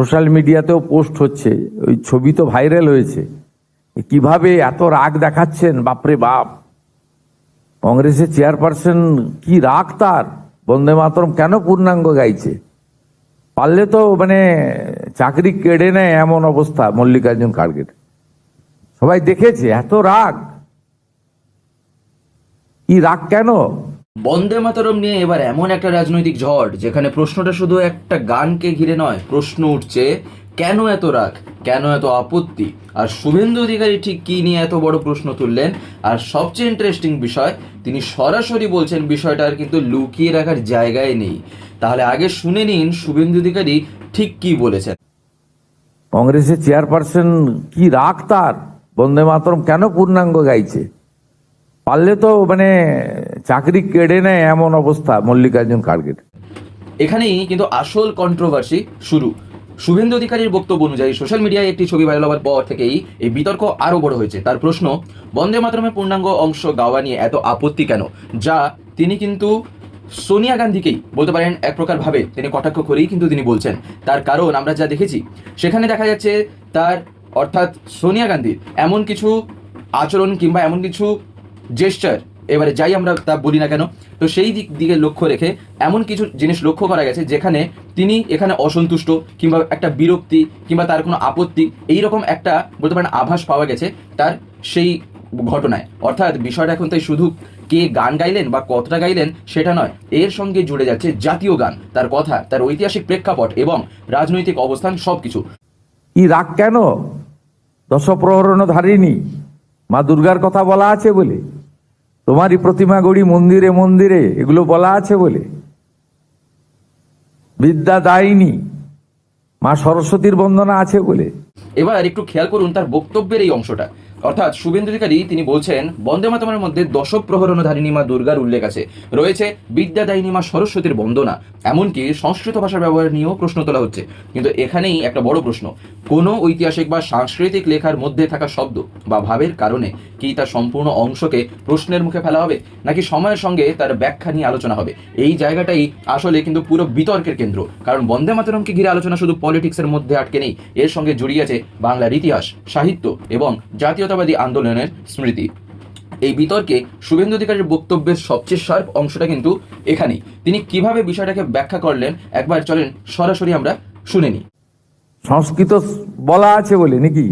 Social মিডিয়াতেও post হচ্ছে, ওই ছবি তো ভাইরাল হয়েছে। কিভাবে এত রাগ দেখাচ্ছেন, বাপরে বাপ! কংগ্রেসের চেয়ারপারসন কি রাগ তার, বন্দে মাতরম কেন পূর্ণাঙ্গ গাইছে? পারলে তো চাকরি কেড়ে নেয় এমন অবস্থা মল্লিকার্জুন খাড়গের। সবাই দেখেছে, এত রাগ, কি রাগ কেন? বন্দে মাতরম নিয়ে এবার এমন একটা রাজনৈতিক ঝড়, যেখানে প্রশ্নটা শুধু একটা গানকে ঘিরে নয়, প্রশ্ন উঠছে কেন এত রাগ, কেন এত আপত্তি, আর শুভেন্দু অধিকারী ঠিক কি নিয়ে এত বড় প্রশ্ন তুললেন। আর সবচেয়ে ইন্টারেস্টিং বিষয়, তিনি সরাসরি বলছেন বিষয়টা আর কিন্তু লুকিয়ে রাখার জায়গায় নেই। তাহলে আগে শুনে নিন শুভেন্দু অধিকারী ঠিক কি বলেছেন। কংগ্রেসের চেয়ারপারসন কি রাগ তার, বন্দে মাতরম কেন পূর্ণাঙ্গ গাইছে? পারলে তো চাকরি কেড়ে নেয় এমন অবস্থা মল্লিকার্জুন খাড়গের। এখানেই কিন্তু আসল কন্ট্রোভার্সি শুরু। শুভেন্দু অধিকারীর বক্তব্য অনুযায়ী সোশ্যাল মিডিয়ায় একটি ছবি ভাইরাল হওয়ার পর থেকেই এই বিতর্ক আরও বড় হয়েছে। তার প্রশ্ন, বন্দে মাতরমের পূর্ণাঙ্গ অংশ গাওয়া নিয়ে এত আপত্তি কেন, যা তিনি কিন্তু সোনিয়া গান্ধীকেই বলতে পারেন এক প্রকার ভাবে তিনি কটাক্ষ করেই কিন্তু তিনি বলছেন। তার কারণ আমরা যা দেখেছি সেখানে দেখা যাচ্ছে তার অর্থাৎ সোনিয়া গান্ধীর এমন কিছু আচরণ কিংবা এমন কিছু জেস্টার, এবারে যাই আমরা তা বলি না কেন, তো সেই দিকে লক্ষ্য রেখে এমন কিছু জিনিস লক্ষ্য করা গেছে যেখানে তিনি এখানে অসন্তুষ্ট কিংবা একটা বিরক্তি কিংবা তার কোনো আপত্তি, এইরকম একটা বলতে পারেন আভাস পাওয়া গেছে তার সেই ঘটনায়। অর্থাৎ বিষয়টা এখন তাই শুধু কে গান গাইলেন বা কতটা গাইলেন সেটা নয়, এর সঙ্গে জুড়ে যাচ্ছে জাতীয় গান, তার কথা, তার ঐতিহাসিক প্রেক্ষাপট এবং রাজনৈতিক অবস্থান সবকিছু। কি রাগ কেন? দশপ্রহরণ ধারিণী মা দুর্গার কথা বলা আছে বলে, তোমারই প্রতিমা গড়ি মন্দিরে মন্দিরে, এগুলো বলা আছে বলে, বিদ্যা দায়িনী মা সরস্বতীর বন্দনা আছে বলে। এবার একটু খেয়াল করুন তার বক্তব্যের এই অংশটা। অর্থাৎ শুভেন্দু অধিকারী তিনি বলছেন বন্দে মাতরমের মধ্যে দশপ্রহরণধারিণী মা দুর্গার উল্লেখ আছে, রয়েছে বিদ্যাদায়িনী মা সরস্বতীর বন্দনা, এমনকি সংস্কৃত ভাষার ব্যবহার নিয়েও প্রশ্ন তোলা হচ্ছে। কিন্তু এখানেই একটা বড় প্রশ্ন, কোনো ঐতিহাসিক বা সাংস্কৃতিক লেখার মধ্যে থাকা শব্দ বা ভাবের কারণে কি তার সম্পূর্ণ অংশকে প্রশ্নের মুখে ফেলা হবে, নাকি সময়ের সঙ্গে তার ব্যাখ্যা নিয়ে আলোচনা হবে? এই জায়গাটাই আসলে কিন্তু পুরো বিতর্কের কেন্দ্র। কারণ বন্দে মাতরমকে ঘিরে আলোচনা শুধু পলিটিক্সের মধ্যে আটকে নেই, এর সঙ্গে জড়িয়ে আছে বাংলার ইতিহাস, সাহিত্য এবং জাতীয়তাবাদী আন্দোলনের স্মৃতি। এই বিতর্কে শুভেন্দু অধিকারীর বক্তব্যের সবচেয়ে শার্প অংশটা কিন্তু এখানেই। তিনি কিভাবে বিষয়টাকে ব্যাখ্যা করলেন একবার চলেন সরাসরি আমরা শুনে নিই। সংস্কৃত বলা আছে বলে নাকি?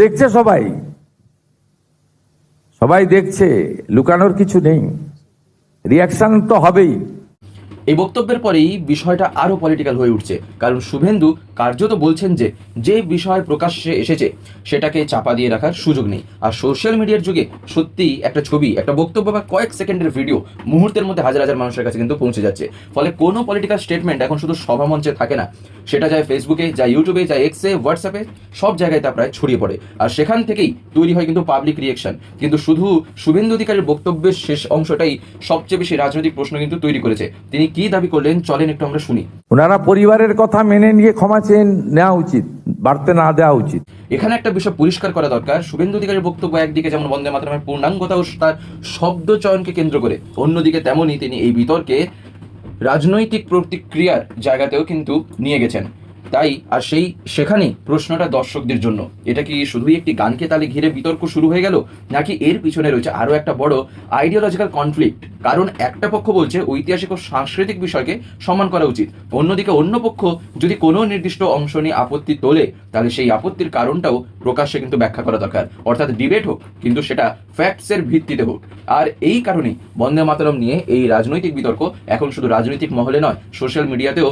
দেখছে সবাই, সবাই দেখছে, লুকানোর কিছু নেই, রিয়াকশন তো হবেই। এই বক্তব্যের পরেই বিষয়টা আরও পলিটিক্যাল হয়ে উঠছে, কারণ শুভেন্দু কার্যত বলছেন যে যে বিষয় প্রকাশ্যে এসেছে সেটাকে চাপা দিয়ে রাখার সুযোগ নেই। আর সোশ্যাল মিডিয়ার যুগে সত্যিই একটা ছবি, একটা বক্তব্য বা কয়েক সেকেন্ডের ভিডিও মুহূর্তের মধ্যে হাজার হাজার মানুষের কাছে কিন্তু পৌঁছে যাচ্ছে। ফলে কোনো পলিটিক্যাল স্টেটমেন্ট এখন শুধু সভামঞ্চে থাকে না, সেটা যায় ফেসবুকে, যায় ইউটিউবে, যায় এক্সে, হোয়াটসঅ্যাপে, সব জায়গায় তা প্রায় ছড়িয়ে পড়ে। আর সেখান থেকেই তৈরি হয় কিন্তু পাবলিক রিয়েকশন। কিন্তু শুধু শুভেন্দু অধিকারীর বক্তব্যের শেষ অংশটাই সবচেয়ে বেশি রাজনৈতিক প্রশ্ন কিন্তু তৈরি করেছে। তিনি কি দাবি করলেন চলেন একটু আমরা শুনি। ওনারা পরিবারের কথা মেনে নিয়ে ক্ষমা চেয়ে নেওয়া উচিত, বাড়তে না দেওয়া উচিত। এখানে একটা বিষয় পরিষ্কার করা দরকার, শুভেন্দু অধিকারীর বক্তব্য একদিকে যেমন বন্দে মাতরমের পূর্ণাঙ্গতা ও তার শব্দ চয়নকে কেন্দ্র করে, অন্যদিকে তেমনই তিনি এই বিতর্কে রাজনৈতিক প্রতিক্রিয়ার জায়গাতেও কিন্তু নিয়ে গেছেন। তাই আর সেখানেই প্রশ্নটা দর্শকদের জন্য, এটা কি শুধুই একটি গানকে তালে ঘিরে বিতর্ক শুরু হয়ে গেল, নাকি এর পিছনে রয়েছে আরও একটা বড় আইডিওলজিক্যাল কনফ্লিক্ট? কারণ একটা পক্ষ বলছে ঐতিহাসিক ও সাংস্কৃতিক বিষয়কে সম্মান করা উচিত, অন্যদিকে অন্য পক্ষ যদি কোনো নির্দিষ্ট অংশ নিয়ে আপত্তি তোলে তাহলে সেই আপত্তির কারণটাও প্রকাশ্যে কিন্তু ব্যাখ্যা করা দরকার। অর্থাৎ ডিবেট হোক, কিন্তু সেটা ফ্যাক্টসের ভিত্তিতে হোক। আর এই কারণেই বন্দে মাতরম নিয়ে এই রাজনৈতিক বিতর্ক এখন শুধু রাজনৈতিক মহলে নয়, সোশ্যাল মিডিয়াতেও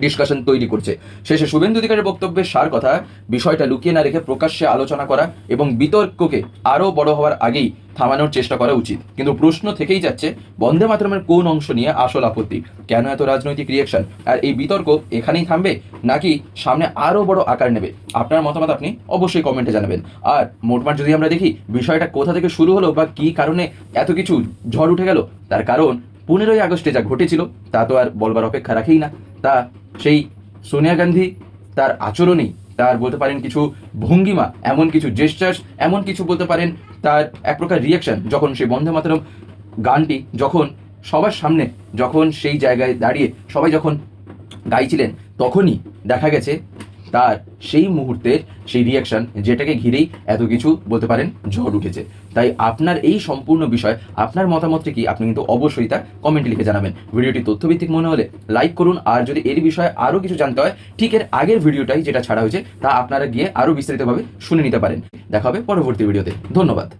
ডিসকাশন তৈরি করছে। শেষে শুভেন্দু অধিকারীর বক্তব্যের সার কথা, বিষয়টা লুকিয়ে না রেখে প্রকাশ্যে আলোচনা করা এবং বিতর্ককে আরও বড় হওয়ার আগেই থামানোর চেষ্টা করা উচিত। কিন্তু প্রশ্ন থেকেই যাচ্ছে বন্দে মাতরমের কোন অংশ নিয়ে আসল আপত্তি, কেন এত রাজনৈতিক রিয়াকশন, আর এই বিতর্ক এখানেই থামবে নাকি সামনে আরও বড় আকার নেবে? আপনার মতামত আপনি অবশ্যই কমেন্টে জানাবেন। আর মোটমাট যদি আমরা দেখি বিষয়টা কোথা থেকে শুরু হলো বা কী কারণে এত কিছু ঝড় উঠে গেল, তার কারণ 15ই আগস্টে যা ঘটেছিল তা তো আর বলবার অপেক্ষা রাখেই না। তা সেই সোনিয়া গান্ধী তার আচরণেই, তার বলতে পারেন কিছু ভঙ্গিমা, এমন কিছু জেস্টার্স, এমন কিছু বলতে পারেন তার এক প্রকার রিয়াকশন, যখন সেই বন্দে মাতরম গানটি যখন সবার সামনে, যখন সেই জায়গায় দাঁড়িয়ে সবাই যখন গাইছিলেন, তখনই দেখা গেছে তার সেই মুহূর্তের সেই রিয়াকশন, যেটাকে ঘিরেই এত কিছু বলতে পারেন ঝড় উঠেছে। তাই আপনার এই সম্পূর্ণ বিষয়, আপনার মতামতটি কি, আপনি কিন্তু অবশ্যই তা কমেন্টে লিখে জানাবেন। ভিডিওটি তথ্যভিত্তিক মনে হলে লাইক করুন, আর যদি এর বিষয়ে আরও কিছু জানতে হয়, ঠিক এর আগের ভিডিওটাই যেটা ছাড়া হয়েছে তা আপনারা গিয়ে আরও বিস্তারিতভাবে শুনে নিতে পারেন। দেখা হবে পরবর্তী ভিডিওতে। ধন্যবাদ।